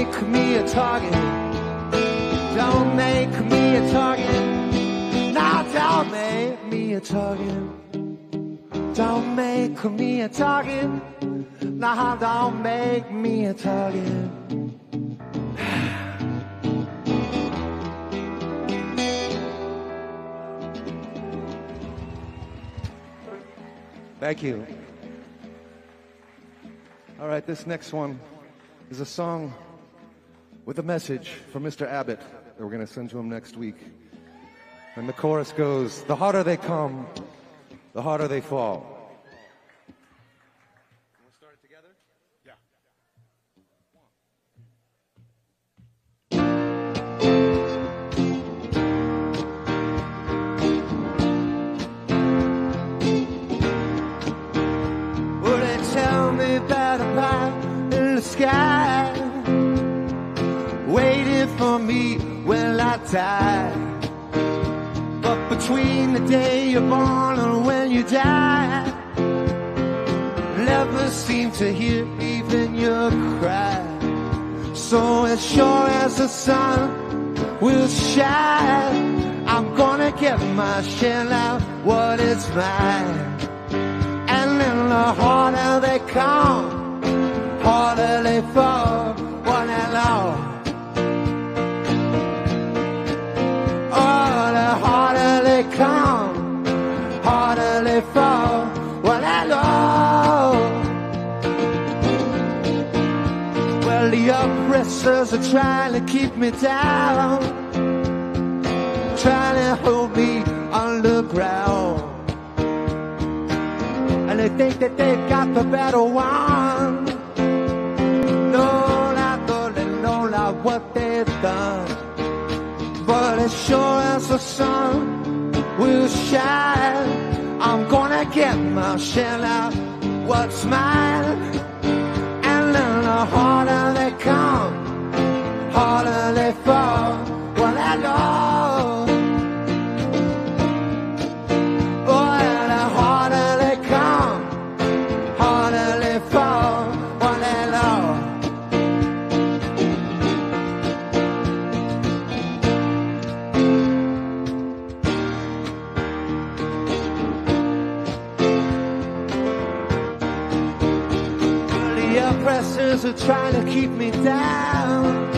make me a target. Don't make me a target. Now don't make me a target. Don't make me a target. Now don't make me a target. Thank you. All right, this next one is a song with a message from Mr. Abbott that we're going to send to him next week. And the chorus goes, the harder they come, the harder they fall. Want to start it together? Yeah. Well, they tell me about a pie in the sky, waiting for me when I die. But between the day you're born and when you die, never seem to hear even your cry. So as sure as the sun will shine, I'm gonna get my share out what is mine. And then the harder they come, harder they fall, one and all. Oh, the harder they come, harder they fall, one and all. Well, the oppressors are trying to keep me down, trying to hold me underground. And they think that they've got the better one. No, not though they know not what they've done. But as sure as the sun will shine, I'm gonna get my share out what's mine. And then the harder they come, harder they fall, well I know. Oh, and the harder they come, harder they fall, well I know. Oppressors are trying to keep me down,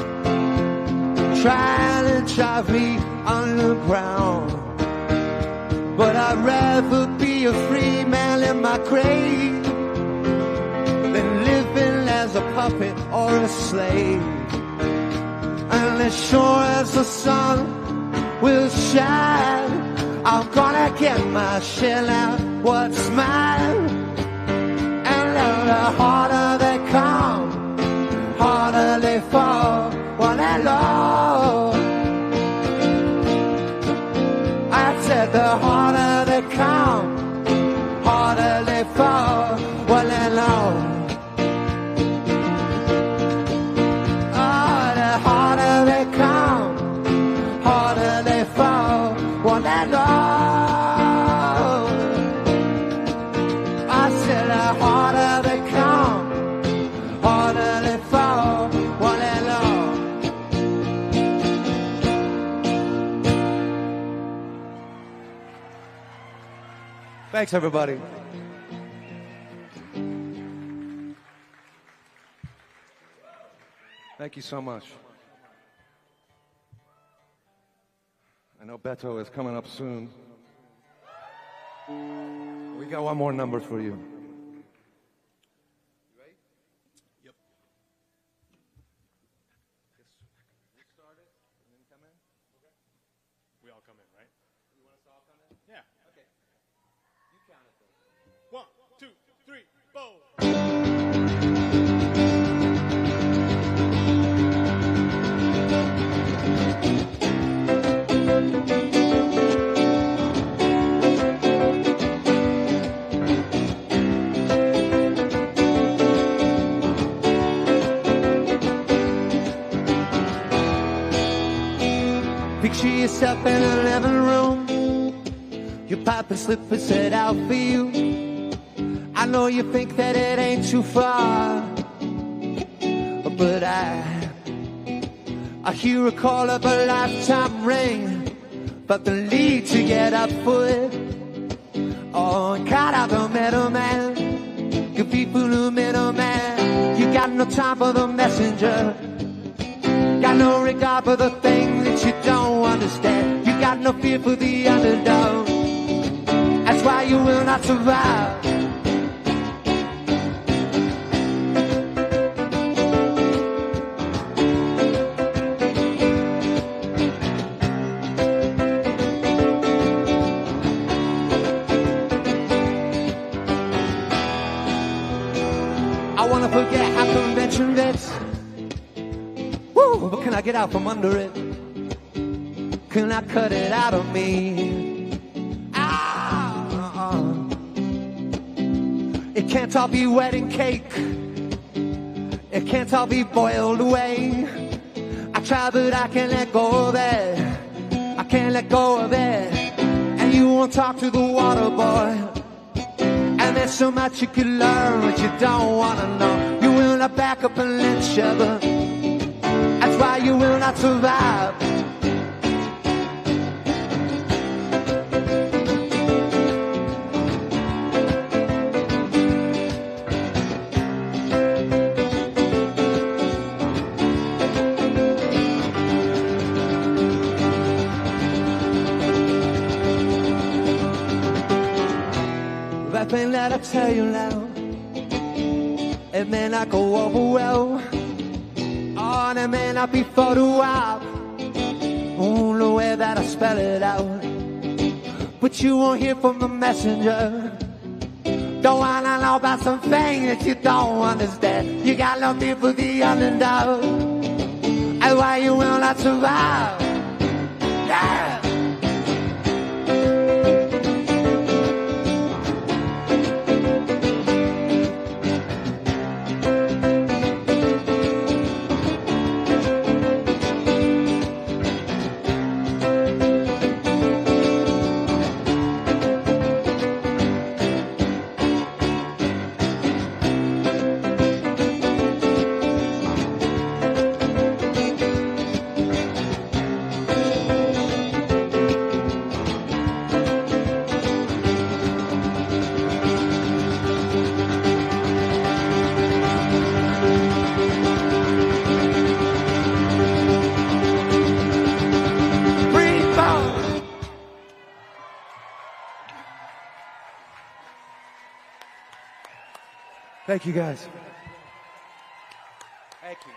trying to drive me underground. But I'd rather be a free man in my grave than living as a puppet or a slave. And as sure as the sun will shine, I'm gonna get my share out what's mine. The harder they come, harder they fall, one and all. I said the harder they come, harder they fall, one and all. Oh, the harder they come, harder they fall, one and all. I said the harder they come, harder they fall, one and all. Thanks, everybody. Thank you so much. I know Beto is coming up soon. We got one more number for you. Picture yourself in a living room, your papa slippers set out for you. I know you think that it ain't too far, but I I hear a call of a lifetime ring, but the lead to get up foot. Oh, cut out the middleman, give people the middleman. You got no time for the messenger, got no regard for the thing that you don't understand. You got no fear for the underdog, that's why you will not survive. I wanna forget how convention gets. Woo, but can I get out from under it? Can I cut it out of me? It can't all be wedding cake, it can't all be boiled away. I try but I can't let go of it, I can't let go of it. And you won't talk to the water boy, and there's so much you could learn, but you don't wanna know. You will not back up and let shiver, that's why you will not survive. That thing that I tell you now, it may not go over well. Oh, and it may not be for a while, oh, the way that I spell it out. But you won't hear from the messenger, don't wanna know about something that you don't understand. You got no fear for the underdog, that's why you will not survive. Yeah. Thank you, guys. Thank you.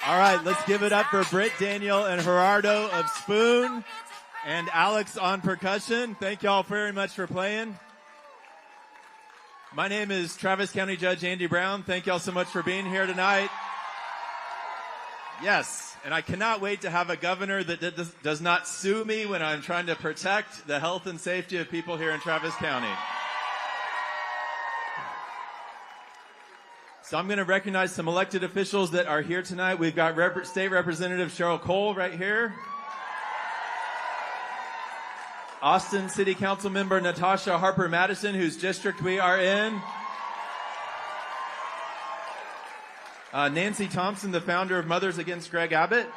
All right, let's give it up for Britt, Daniel, and Gerardo of Spoon, and Alex on percussion. Thank y'all very much for playing. My name is Travis County Judge Andy Brown. Thank y'all so much for being here tonight. Yes, and I cannot wait to have a governor that does not sue me when I'm trying to protect the health and safety of people here in Travis County. So I'm going to recognize some elected officials that are here tonight. We've got State Representative Cheryl Cole right here. Austin City Council Member Natasha Harper Madison, whose district we are in. Nancy Thompson, the founder of Mothers Against Greg Abbott.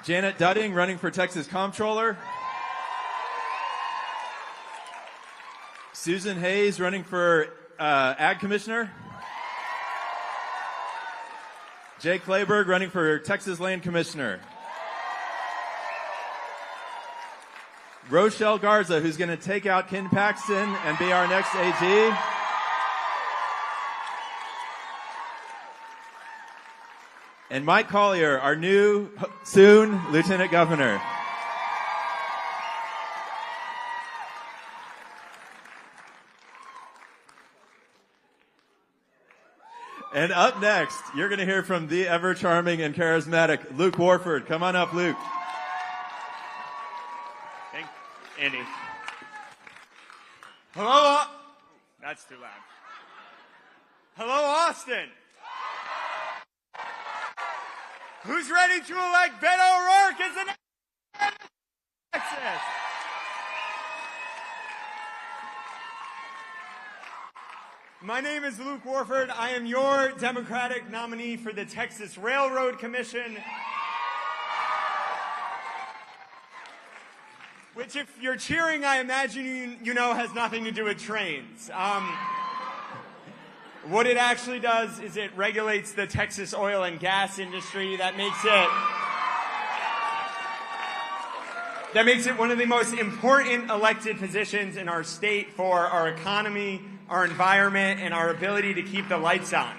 Janet Dudding, running for Texas Comptroller. Susan Hayes, running for Ag Commissioner. Jay Clayberg, running for Texas Land Commissioner. Rochelle Garza, who's going to take out Ken Paxton and be our next AG. And Mike Collier, our new, soon, Lieutenant Governor. And up next, you're going to hear from the ever-charming and charismatic Luke Warford. Come on up, Luke. Thanks, Andy. Hello, that's too loud. Hello, Austin. Who's ready to elect Beto O'Rourke as the next Texas? My name is Luke Warford. I am your Democratic nominee for the Texas Railroad Commission, which, if you're cheering, I imagine you know has nothing to do with trains. What it actually does is it regulates the Texas oil and gas industry. That makes it one of the most important elected positions in our state for our economy, our environment, and our ability to keep the lights on.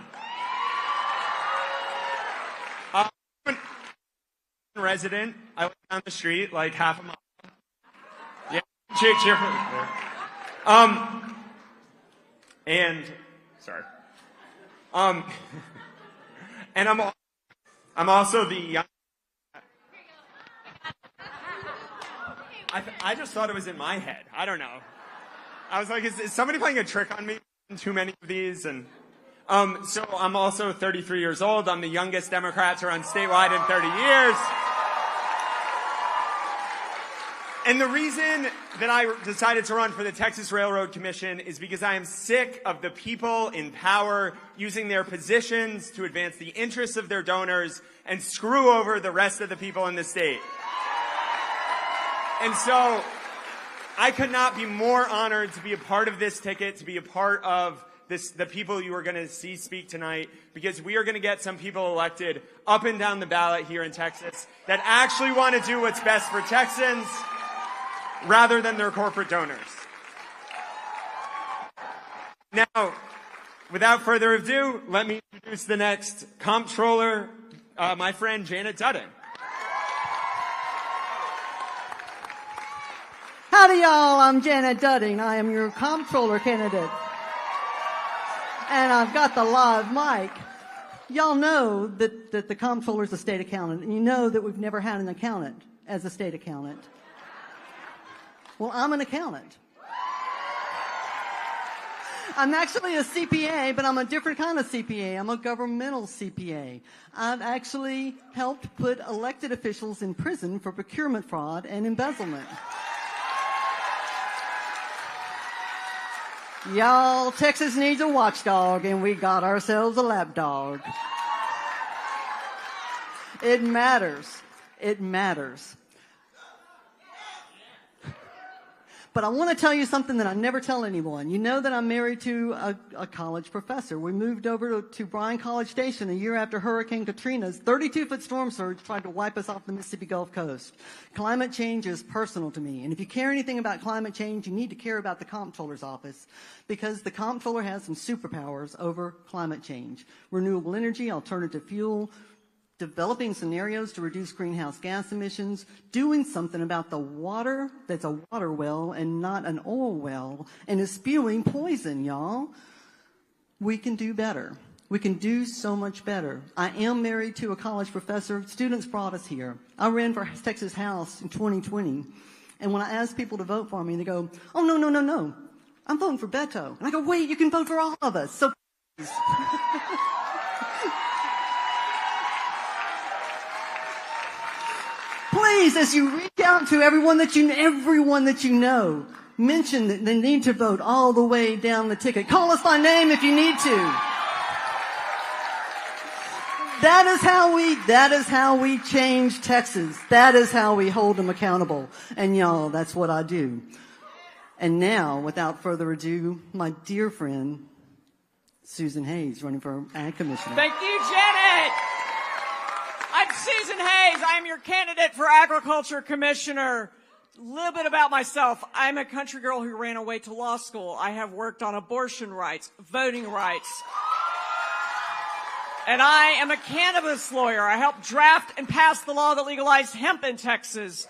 I'm a resident. I live down the street, like half a mile. Yeah, cheer for me. And sorry. And I'm also the young. I just thought it was in my head. I don't know. I was like, is somebody playing a trick on me? Too many of these. And so I'm also 33 years old. I'm the youngest Democrat to run statewide in 30 years. And the reason that I decided to run for the Texas Railroad Commission is because I am sick of the people in power using their positions to advance the interests of their donors and screw over the rest of the people in the state. And so I could not be more honored to be a part of this ticket, to be a part of the people you are going to see speak tonight, because we are going to get some people elected up and down the ballot here in Texas that actually want to do what's best for Texans rather than their corporate donors. Now, without further ado, let me introduce the next comptroller, my friend Janet Dudding. Howdy, y'all. I'm Janet Dudding. I am your comptroller candidate. And I've got the live mic. Y'all know that the comptroller is a state accountant, and you know that we've never had an accountant as a state accountant. Well, I'm an accountant. I'm actually a CPA, but I'm a different kind of CPA. I'm a governmental CPA. I've actually helped put elected officials in prison for procurement fraud and embezzlement. Y'all, Texas needs a watchdog, and we got ourselves a lapdog. It matters. It matters. But I want to tell you something that I never tell anyone. You know that I'm married to a college professor. We moved over to Bryan College Station a year after Hurricane Katrina's 32-foot storm surge tried to wipe us off the Mississippi Gulf Coast. Climate change is personal to me. And if you care anything about climate change, you need to care about the Comptroller's office, because the Comptroller has some superpowers over climate change. Renewable energy, alternative fuel, developing scenarios to reduce greenhouse gas emissions, doing something about the water that's a water well and not an oil well and is spewing poison, y'all. We can do better. We can do so much better. I am married to a college professor. Students brought us here. I ran for Texas House in 2020. And when I ask people to vote for me, they go, oh, no. I'm voting for Beto. And I go, wait, you can vote for all of us. So please. Please, as you reach out to everyone that you know, mention that they need to vote all the way down the ticket. Call us by name if you need to. That is how we change Texas. That is how we hold them accountable. And y'all, that's what I do. And now, without further ado, my dear friend, Susan Hayes, running for Ag Commissioner. Thank you, Janet. I'm Susan Hayes. I'm your candidate for Agriculture Commissioner. A little bit about myself. I'm a country girl who ran away to law school. I have worked on abortion rights, voting rights. And I am a cannabis lawyer. I helped draft and pass the law that legalized hemp in Texas.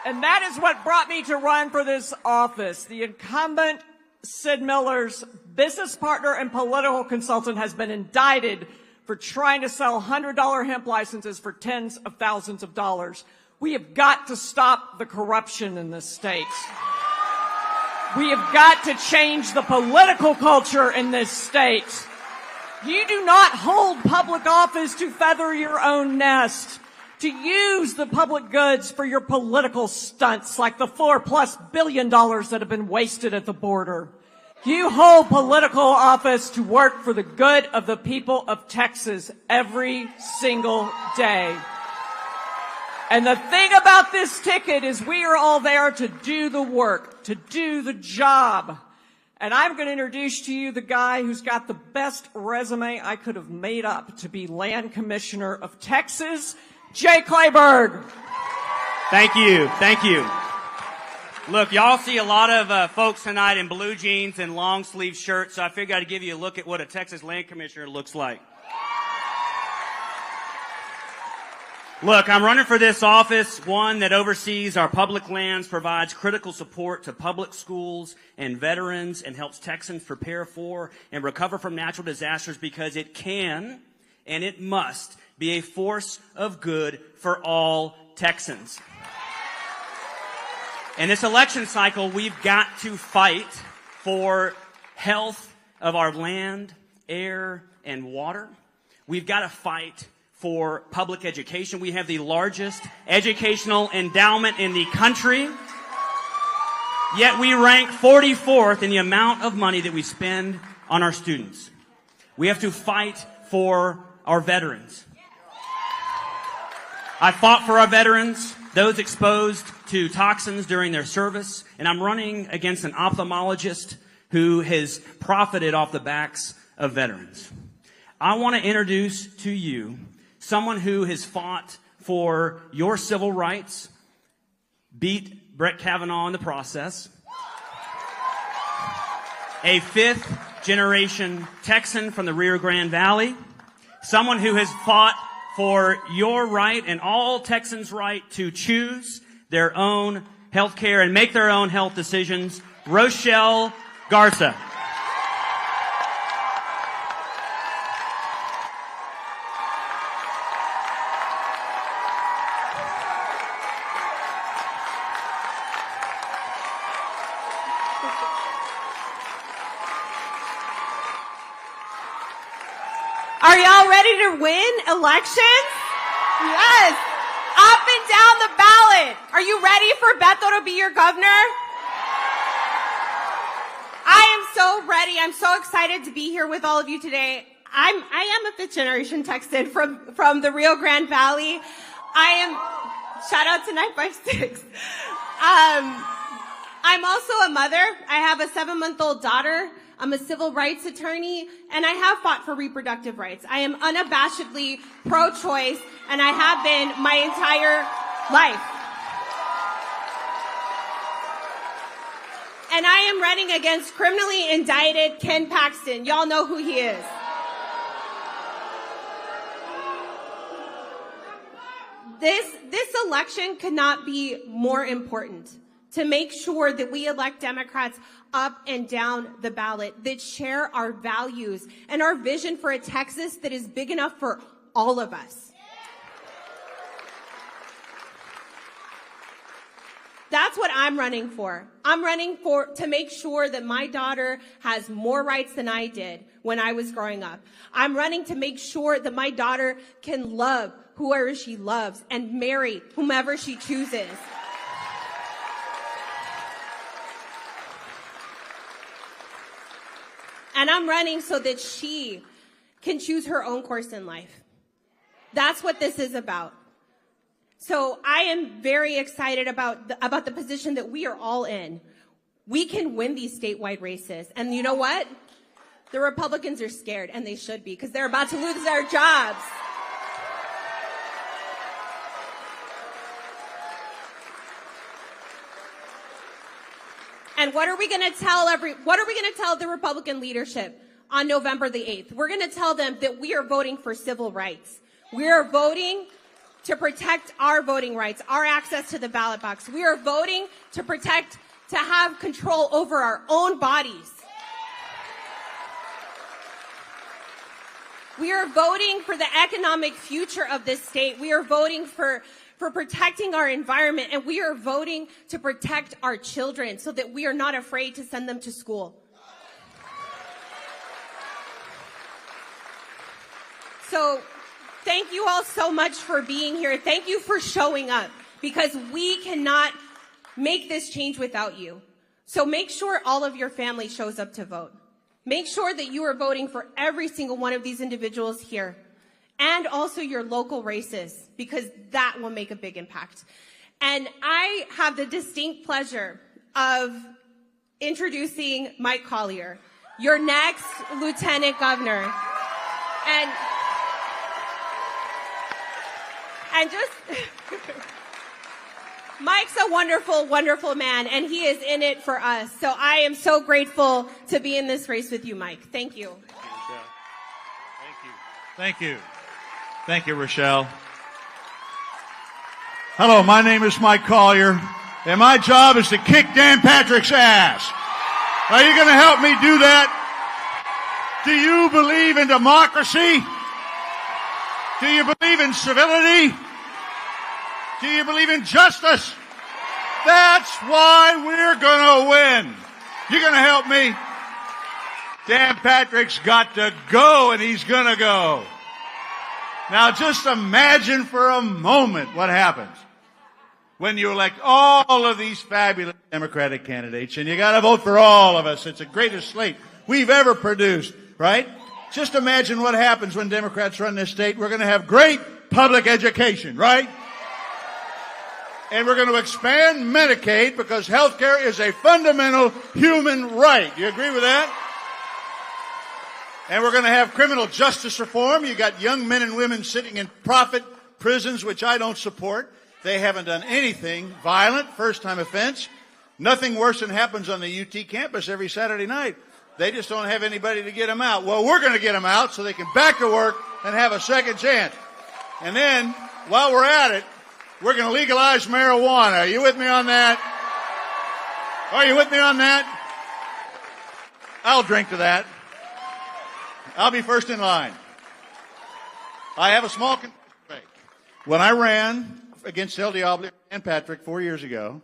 And that is what brought me to run for this office. The incumbent, Sid Miller's business partner and political consultant, has been indicted for trying to sell $100 hemp licenses for tens of thousands of dollars. We have got to stop the corruption in this state. We have got to change the political culture in this state. You do not hold public office to feather your own nest, to use the public goods for your political stunts like the $4+ billion that have been wasted at the border. You hold political office to work for the good of the people of Texas every single day. And the thing about this ticket is we are all there to do the work, to do the job. And I'm going to introduce to you the guy who's got the best resume I could have made up to be Land Commissioner of Texas, Jay Clayburgh. Thank you. Thank you. Look, y'all see a lot of folks tonight in blue jeans and long sleeve shirts, so I figured I'd give you a look at what a Texas Land Commissioner looks like. Look, I'm running for this office, one that oversees our public lands, provides critical support to public schools and veterans, and helps Texans prepare for and recover from natural disasters, because it can and it must be a force of good for all Texans. In this election cycle, we've got to fight for health of our land, air, and water. We've got to fight for public education. We have the largest educational endowment in the country, yet we rank 44th in the amount of money that we spend on our students. We have to fight for our veterans. I fought for our veterans, those exposed to toxins during their service, and I'm running against an ophthalmologist who has profited off the backs of veterans. I want to introduce to you someone who has fought for your civil rights, beat Brett Kavanaugh in the process, a fifth-generation Texan from the Rio Grande Valley, someone who has fought for your right and all Texans' right to choose their own health care and make their own health decisions, Rochelle Garza. Are y'all ready to win elections? Yes. Up and down the ballot. Are you ready for Beto to be your governor? I am so ready. I'm so excited to be here with all of you today. I am a fifth generation Texan from the Rio Grande Valley. Shout out to 956. I'm also a mother. I have a 7-month-old daughter. I'm a civil rights attorney, and I have fought for reproductive rights. I am unabashedly pro-choice, and I have been my entire life. And I am running against criminally indicted Ken Paxton. Y'all know who he is. This election could not be more important to make sure that we elect Democrats up and down the ballot that share our values and our vision for a Texas that is big enough for all of us. That's what I'm running for. I'm running to make sure that my daughter has more rights than I did when I was growing up. I'm running to make sure that my daughter can love whoever she loves and marry whomever she chooses. And I'm running so that she can choose her own course in life. That's what this is about. So I am very excited about the position that we are all in. We can win these statewide races. And you know what? The Republicans are scared, and they should be, because they're about to lose their jobs. And what are we going to tell the Republican leadership on November the 8th? We're going to tell them that we are voting for civil rights. We are voting to protect our voting rights, our access to the ballot box. We are voting to have control over our own bodies. We are voting for the economic future of this state. We are voting for protecting our environment, and we are voting to protect our children so that we are not afraid to send them to school. So thank you all so much for being here. Thank you for showing up, because we cannot make this change without you. So make sure all of your family shows up to vote. Make sure that you are voting for every single one of these individuals here, and also your local races, because that will make a big impact. And I have the distinct pleasure of introducing Mike Collier, your next Lieutenant Governor. And just, Mike's a wonderful, wonderful man, and he is in it for us. So I am so grateful to be in this race with you, Mike. Thank you. Thank you. Thank you, Rochelle. Hello, my name is Mike Collier, and my job is to kick Dan Patrick's ass. Are you going to help me do that? Do you believe in democracy? Do you believe in civility? Do you believe in justice? That's why we're going to win. You're going to help me? Dan Patrick's got to go, and he's going to go. Now, just imagine for a moment what happens when you elect all of these fabulous Democratic candidates, and you got to vote for all of us. It's the greatest slate we've ever produced, right? Just imagine what happens when Democrats run this state. We're going to have great public education, right? And we're going to expand Medicaid, because health care is a fundamental human right. Do you agree with that? And we're going to have criminal justice reform. You got young men and women sitting in profit prisons, which I don't support. They haven't done anything violent, first-time offense. Nothing worse than happens on the UT campus every Saturday night. They just don't have anybody to get them out. Well, we're going to get them out so they can back to work and have a second chance. And then, while we're at it, we're going to legalize marijuana. Are you with me on that? Are you with me on that? I'll drink to that. I'll be first in line. I have a small confession to make. When I ran against El Diablo and Patrick 4 years ago,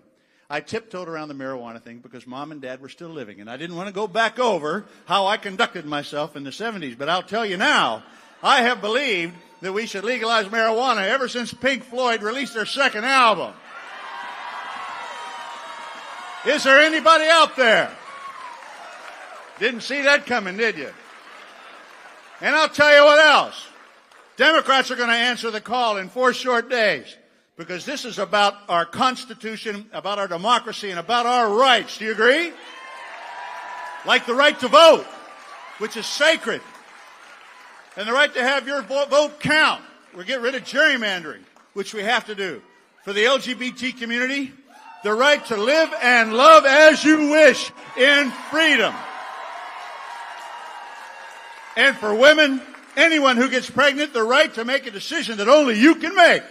I tiptoed around the marijuana thing because Mom and Dad were still living, and I didn't want to go back over how I conducted myself in the 70s. But I'll tell you now, I have believed that we should legalize marijuana ever since Pink Floyd released their second album. Is there anybody out there? Didn't see that coming, did you? And I'll tell you what else. Democrats are going to answer the call in 4 short days. because this is about our Constitution, about our democracy, and about our rights. Do you agree? Like the right to vote, which is sacred, and the right to have your vote count. We're getting rid of gerrymandering, which we have to do. For the LGBT community, the right to live and love as you wish in freedom. And for women, anyone who gets pregnant, the right to make a decision that only you can make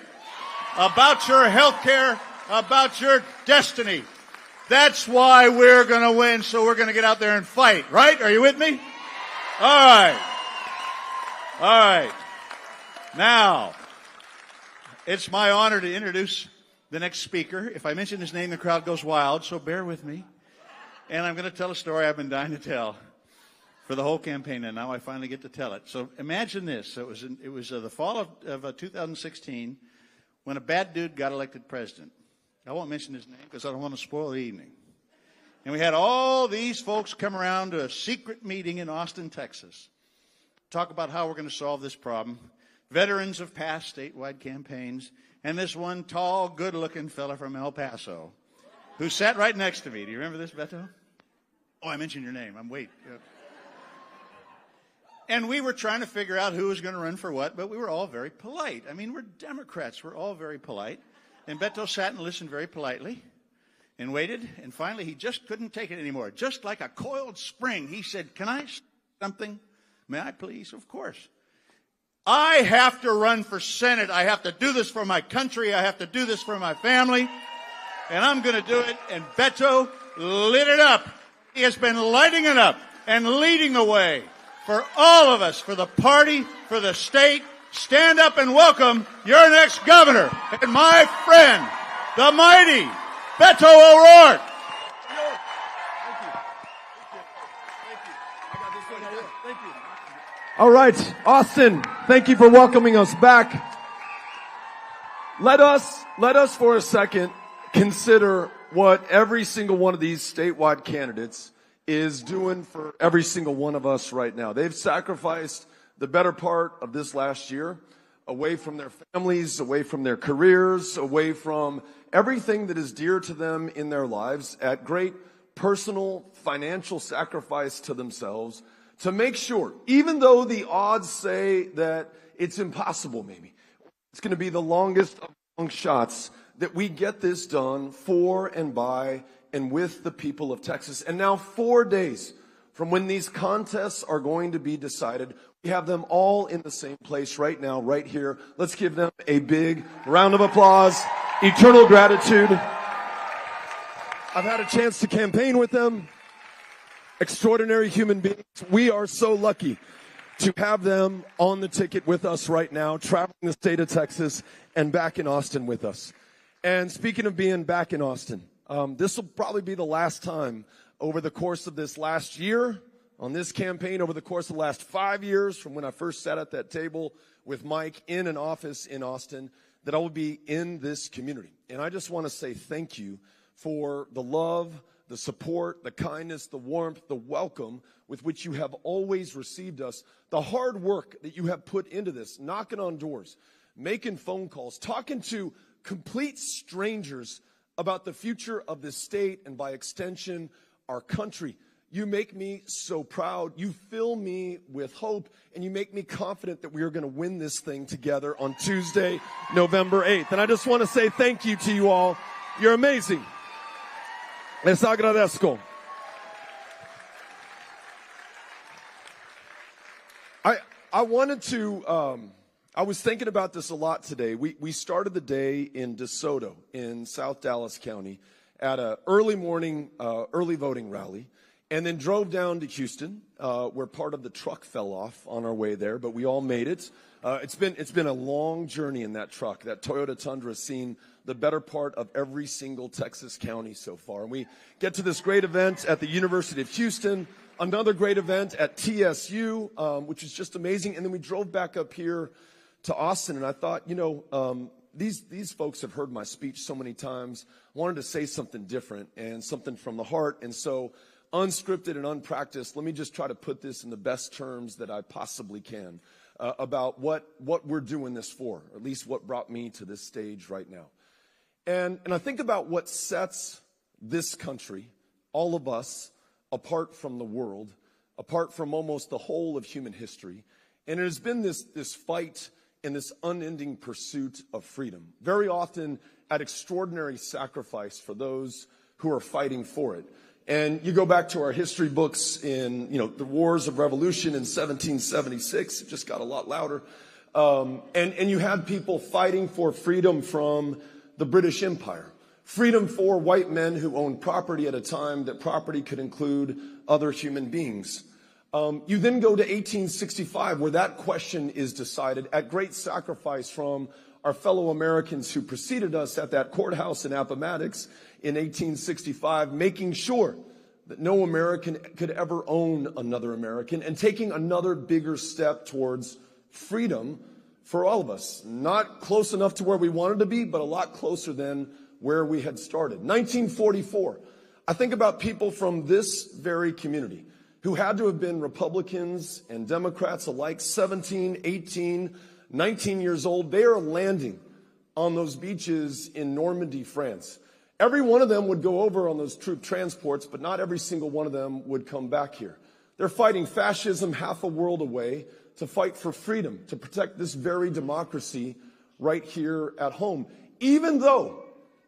about your health care, about your destiny. That's why we're going to win, so we're going to get out there and fight, right? Are you with me? All right. All right. Now, it's my honor to introduce the next speaker. If I mention his name, the crowd goes wild, so bear with me. And I'm going to tell a story I've been dying to tell for the whole campaign, and now I finally get to tell it. So imagine this. It was the fall of 2016 when a bad dude got elected president. I won't mention his name because I don't want to spoil the evening. And we had all these folks come around to a secret meeting in Austin, Texas, talk about how we're going to solve this problem. Veterans of past statewide campaigns, and this one tall, good-looking fella from El Paso who sat right next to me. Do you remember this, Beto? Oh, I mentioned your name. Wait. And we were trying to figure out who was going to run for what, but we were all very polite. I mean, we're Democrats. We're all very polite. And Beto sat and listened very politely and waited, and finally he just couldn't take it anymore. Just like a coiled spring, he said, "Can I say something? May I please?" Of course. I have to run for Senate. I have to do this for my country. I have to do this for my family. And I'm going to do it. And Beto lit it up. He has been lighting it up and leading the way for all of us, for the party, for the state. Stand up and welcome your next governor and my friend, the mighty Beto O'Rourke. All right, Austin, thank you for welcoming us back. Let us for a second consider what every single one of these statewide candidates is doing for every single one of us right now. They've sacrificed the better part of this last year away from their families, away from their careers, away from everything that is dear to them in their lives at great personal, financial sacrifice to themselves to make sure, even though the odds say that it's impossible maybe, it's going to be the longest of long shots, that we get this done for and by and with the people of Texas. And now 4 days from when these contests are going to be decided, we have them all in the same place right now, right here. Let's give them a big round of applause. Eternal gratitude. I've had a chance to campaign with them. Extraordinary human beings. We are so lucky to have them on the ticket with us right now, traveling the state of Texas and back in Austin with us. And speaking of being back in Austin, this will probably be the last time over the course of this last year, on this campaign, over the course of the last 5 years, from when I first sat at that table with Mike in an office in Austin, that I will be in this community. And I just want to say thank you for the love, the support, the kindness, the warmth, the welcome with which you have always received us, the hard work that you have put into this, knocking on doors, making phone calls, talking to complete strangers about the future of this state and by extension, our country. You make me so proud. You fill me with hope, and you make me confident that we are going to win this thing together on Tuesday, November 8th. And I just want to say thank you to you all. You're amazing. Les agradezco. I wanted to, I was thinking about this a lot today. We started the day in DeSoto in South Dallas County at an early morning, early voting rally, and then drove down to Houston, where part of the truck fell off on our way there, but we all made it. It's been a long journey in that truck. That Toyota Tundra has seen the better part of every single Texas county so far. And we get to this great event at the University of Houston, another great event at TSU, which is just amazing. And then we drove back up here to Austin, and I thought, these folks have heard my speech so many times. I wanted to say something different and something from the heart. And so, unscripted and unpracticed, let me just try to put this in the best terms that I possibly can. about what we're doing this for, or at least what brought me to this stage right now. And I think about what sets this country, all of us, apart from the world, apart from almost the whole of human history. And it has been this fight and this unending pursuit of freedom, very often at extraordinary sacrifice for those who are fighting for it. And you go back to our history books in, the Wars of Revolution in 1776, it just got a lot louder. And you had people fighting for freedom from the British Empire. Freedom for white men who owned property at a time that property could include other human beings. You then go to 1865, where that question is decided at great sacrifice from our fellow Americans who preceded us at that courthouse in Appomattox in 1865, making sure that no American could ever own another American, and taking another bigger step towards freedom for all of us. Not close enough to where we wanted to be, but a lot closer than where we had started. 1944, I think about people from this very community who had to have been Republicans and Democrats alike, 17, 18, 19 years old. They are landing on those beaches in Normandy, France. Every one of them would go over on those troop transports, but not every single one of them would come back here. They're fighting fascism half a world away to fight for freedom, to protect this very democracy right here at home. Even though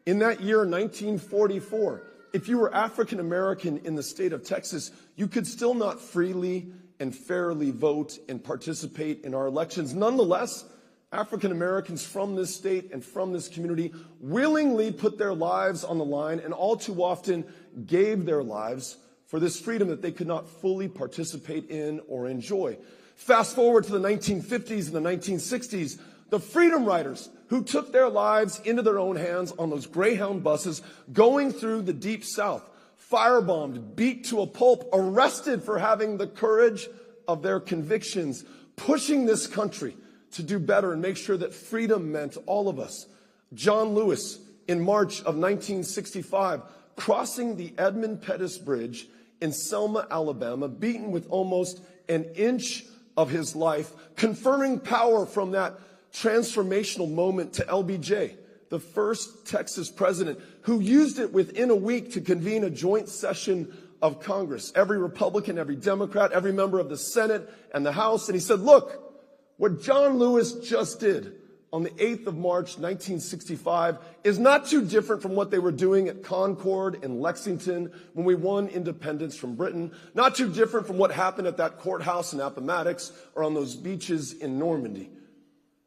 in that year, 1944, if you were African American in the state of Texas, you could still not freely and fairly vote and participate in our elections. Nonetheless, African Americans from this state and from this community willingly put their lives on the line, and all too often gave their lives for this freedom that they could not fully participate in or enjoy. Fast forward to the 1950s and the 1960s, the freedom riders who took their lives into their own hands on those Greyhound buses going through the Deep South, firebombed, beat to a pulp, arrested for having the courage of their convictions, pushing this country to do better and make sure that freedom meant all of us. John Lewis, in March of 1965, crossing the Edmund Pettus Bridge in Selma, Alabama, beaten with almost an inch of his life, conferring power from that transformational moment to LBJ, the first Texas president, who used it within a week to convene a joint session of Congress. Every Republican, every Democrat, every member of the Senate and the House. And he said, look, what John Lewis just did on the 8th of March, 1965, is not too different from what they were doing at Concord and Lexington when we won independence from Britain. Not too different from what happened at that courthouse in Appomattox or on those beaches in Normandy.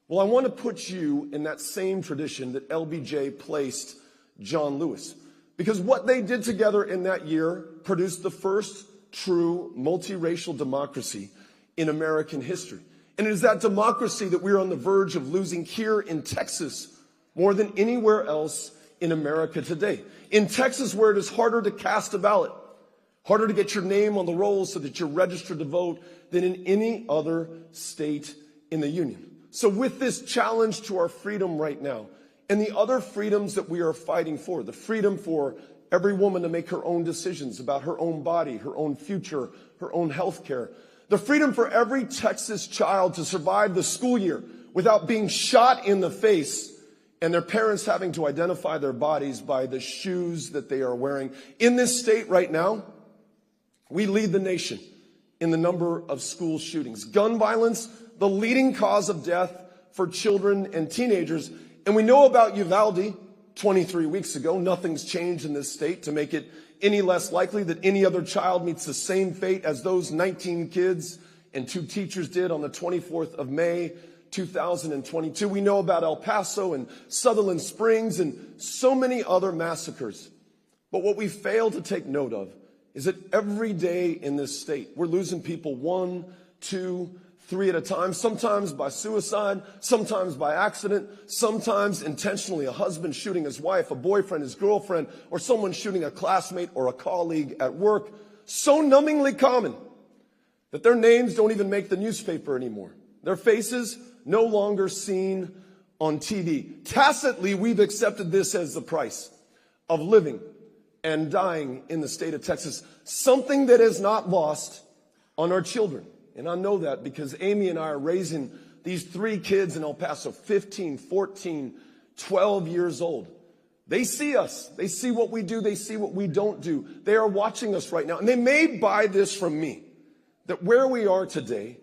Well, I want to put you in that same tradition that LBJ placed John Lewis, because what they did together in that year produced the first true multiracial democracy in American history. And it is that democracy that we're on the verge of losing here in Texas more than anywhere else in America today. In Texas, where it is harder to cast a ballot, harder to get your name on the rolls so that you're registered to vote than in any other state in the union. So with this challenge to our freedom right now, and the other freedoms that we are fighting for, the freedom for every woman to make her own decisions about her own body, her own future, her own health care, the freedom for every Texas child to survive the school year without being shot in the face and their parents having to identify their bodies by the shoes that they are wearing. In this state right now, we lead the nation in the number of school shootings. Gun violence, the leading cause of death for children and teenagers. And we know about Uvalde 23 weeks ago. Nothing's changed in this state to make it any less likely that any other child meets the same fate as those 19 kids and 2 teachers did on the 24th of May, 2022. We know about El Paso and Sutherland Springs and so many other massacres. But what we fail to take note of is that every day in this state, we're losing people 1, 2, 3 at a time, sometimes by suicide, sometimes by accident, sometimes intentionally, a husband shooting his wife, a boyfriend, his girlfriend, or someone shooting a classmate or a colleague at work. So numbingly common that their names don't even make the newspaper anymore. Their faces no longer seen on TV. Tacitly, we've accepted this as the price of living and dying in the state of Texas, something that is not lost on our children And I know that because Amy and I are raising these 3 kids in El Paso, 15, 14, 12 years old. They see us. They see what we do. They see what we don't do. They are watching us right now. And they may buy this from me, that where we are today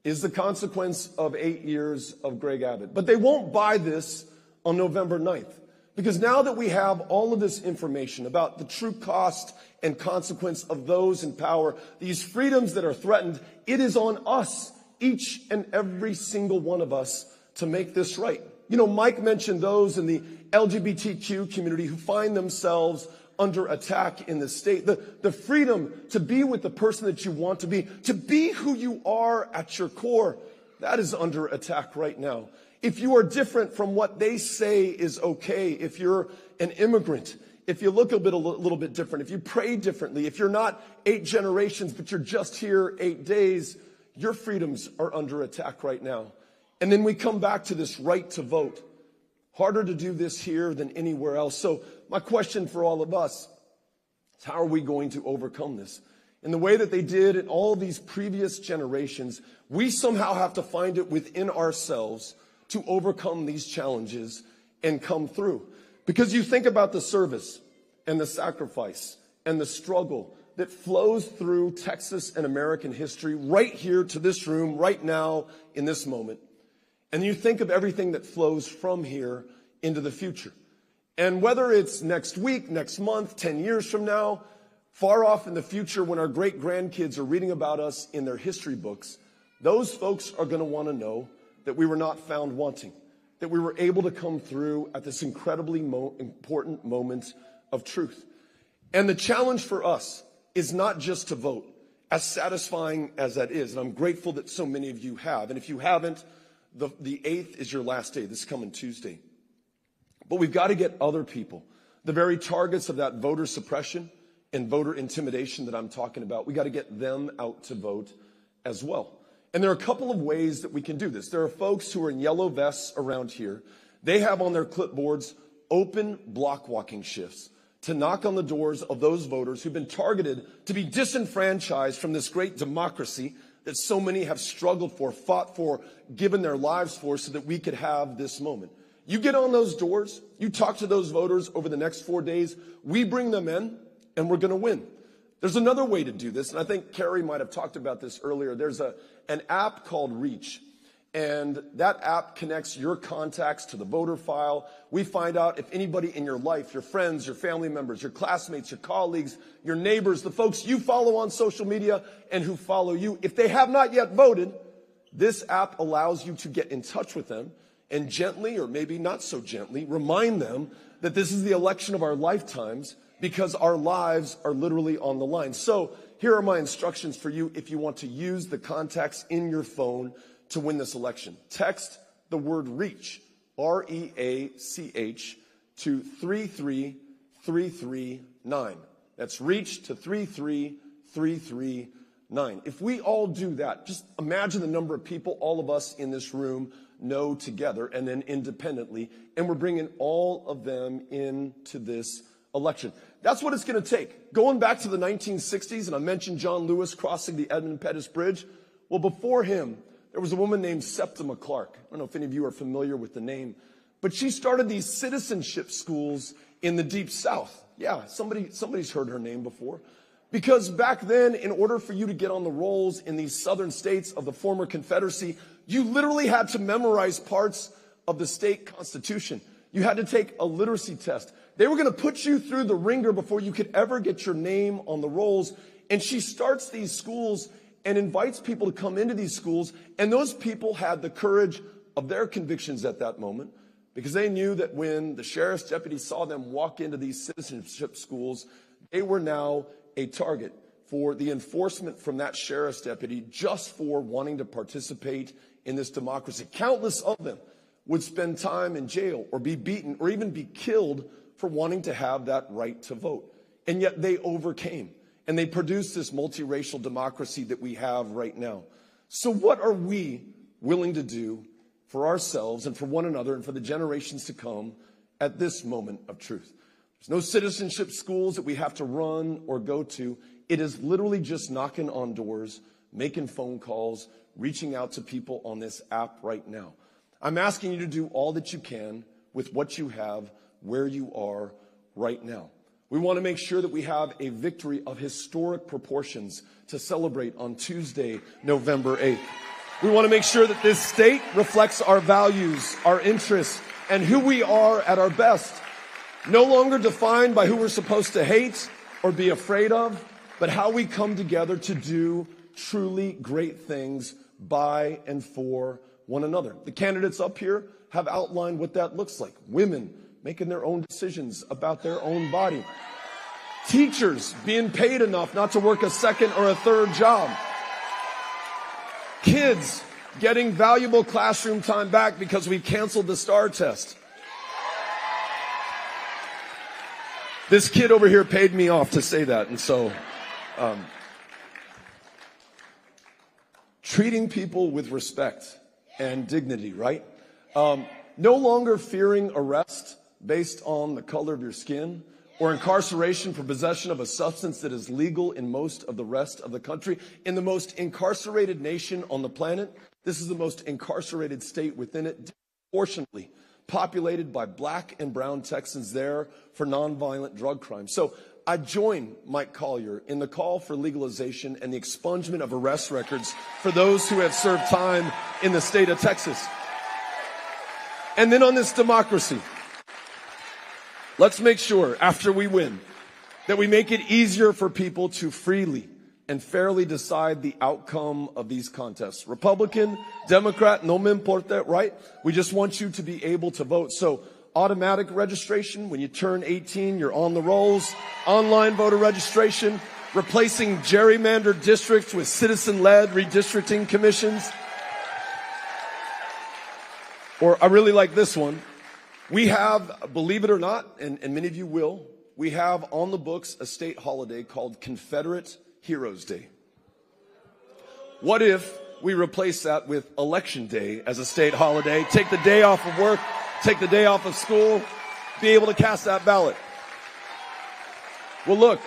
is the consequence of 8 years of Greg Abbott. But they won't buy this on November 9th. Because now that we have all of this information about the true cost and consequence of those in power, these freedoms that are threatened, it is on us, each and every single one of us, to make this right. You know, Mike mentioned those in the LGBTQ community who find themselves under attack in the state. The freedom to be with the person that you want to be who you are at your core, that is under attack right now. If you are different from what they say is okay, if you're an immigrant, if you look a little bit different, if you pray differently, if you're not 8 generations, but you're just here 8 days, your freedoms are under attack right now. And then we come back to this right to vote. Harder to do this here than anywhere else. So my question for all of us is, how are we going to overcome this? In the way that they did in all these previous generations, we somehow have to find it within ourselves to overcome these challenges and come through. Because you think about the service and the sacrifice and the struggle that flows through Texas and American history right here to this room, right now, in this moment. And you think of everything that flows from here into the future. And whether it's next week, next month, 10 years from now, far off in the future when our great-grandkids are reading about us in their history books, those folks are going to want to know that we were not found wanting, that we were able to come through at this incredibly important moment of truth. And the challenge for us is not just to vote, as satisfying as that is. And I'm grateful that so many of you have. And if you haven't, the 8th is your last day, this coming Tuesday. But we've got to get other people, the very targets of that voter suppression and voter intimidation that I'm talking about, we got to get them out to vote as well. And there are a couple of ways that we can do this. There are folks who are in yellow vests around here. They have on their clipboards open block walking shifts to knock on the doors of those voters who've been targeted to be disenfranchised from this great democracy that so many have struggled for, fought for, given their lives for, so that we could have this moment. You get on those doors, you talk to those voters over the next 4 days, we bring them in, and we're going to win. There's another way to do this, and I think Carrie might have talked about this earlier. There's an app called Reach, and that app connects your contacts to the voter file. We find out if anybody in your life, your friends, your family members, your classmates, your colleagues, your neighbors, the folks you follow on social media and who follow you, if they have not yet voted, this app allows you to get in touch with them and gently, or maybe not so gently, remind them that this is the election of our lifetimes, because our lives are literally on the line. So here are my instructions for you if you want to use the contacts in your phone to win this election. Text the word REACH, R-E-A-C-H, to 33339. That's REACH to 33339. If we all do that, just imagine the number of people all of us in this room know together and then independently, and we're bringing all of them into this election. That's what it's going to take. Going back to the 1960s, and I mentioned John Lewis crossing the Edmund Pettus Bridge. Well, before him, there was a woman named Septima Clark. I don't know if any of you are familiar with the name, but she started these citizenship schools in the Deep South. Yeah, somebody's heard her name before. Because back then, in order for you to get on the rolls in these southern states of the former Confederacy, you literally had to memorize parts of the state constitution. You had to take a literacy test. They were going to put you through the ringer before you could ever get your name on the rolls. And she starts these schools and invites people to come into these schools. And those people had the courage of their convictions at that moment, because they knew that when the sheriff's deputy saw them walk into these citizenship schools, they were now a target for the enforcement from that sheriff's deputy just for wanting to participate in this democracy. Countless of them would spend time in jail or be beaten or even be killed for wanting to have that right to vote. And yet they overcame, and they produced this multiracial democracy that we have right now. So what are we willing to do for ourselves and for one another and for the generations to come at this moment of truth? There's no citizenship schools that we have to run or go to. It is literally just knocking on doors, making phone calls, reaching out to people on this app right now. I'm asking you to do all that you can with what you have, where you are right now. We want to make sure that we have a victory of historic proportions to celebrate on Tuesday, November 8th. We want to make sure that this state reflects our values, our interests, and who we are at our best. No longer defined by who we're supposed to hate or be afraid of, but how we come together to do truly great things by and for one another. The candidates up here have outlined what that looks like. Women making their own decisions about their own body. Teachers being paid enough not to work a second or a third job. Kids getting valuable classroom time back because we canceled the STAR test. This kid over here paid me off to say that, and so treating people with respect and dignity, right? No longer fearing arrest based on the color of your skin or incarceration for possession of a substance that is legal in most of the rest of the country. In the most incarcerated nation on the planet, this is the most incarcerated state within it, disproportionately populated by black and brown Texans there for nonviolent drug crime. So I join Mike Collier in the call for legalization and the expungement of arrest records for those who have served time in the state of Texas. And then on this democracy, let's make sure, after we win, that we make it easier for people to freely and fairly decide the outcome of these contests. Republican, Democrat, no me importa, right? We just want you to be able to vote. So automatic registration, when you turn 18, you're on the rolls. Online voter registration, replacing gerrymandered districts with citizen-led redistricting commissions. Or I really like this one. We have, believe it or not, and many of you will, we have on the books a state holiday called Confederate Heroes Day. What if we replace that with Election Day as a state holiday? Take the day off of work, take the day off of school, be able to cast that ballot. Well, look,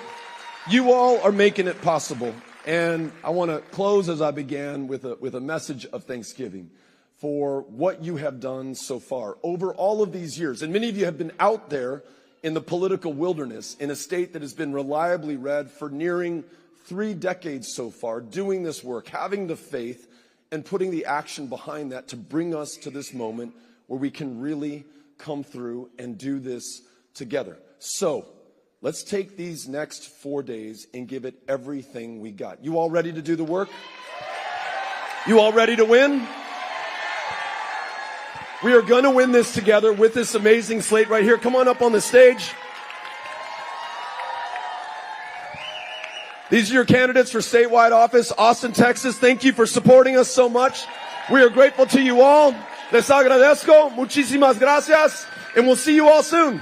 you all are making it possible. And I want to close as I began with a message of thanksgiving for what you have done so far over all of these years. And many of you have been out there in the political wilderness in a state that has been reliably red for nearing 3 decades so far, doing this work, having the faith and putting the action behind that to bring us to this moment where we can really come through and do this together. So let's take these next 4 days and give it everything we got. You all ready to do the work? You all ready to win? We are going to win this together with this amazing slate right here. Come on up on the stage. These are your candidates for statewide office. Austin, Texas, thank you for supporting us so much. We are grateful to you all. Les agradezco. Muchísimas gracias. And we'll see you all soon.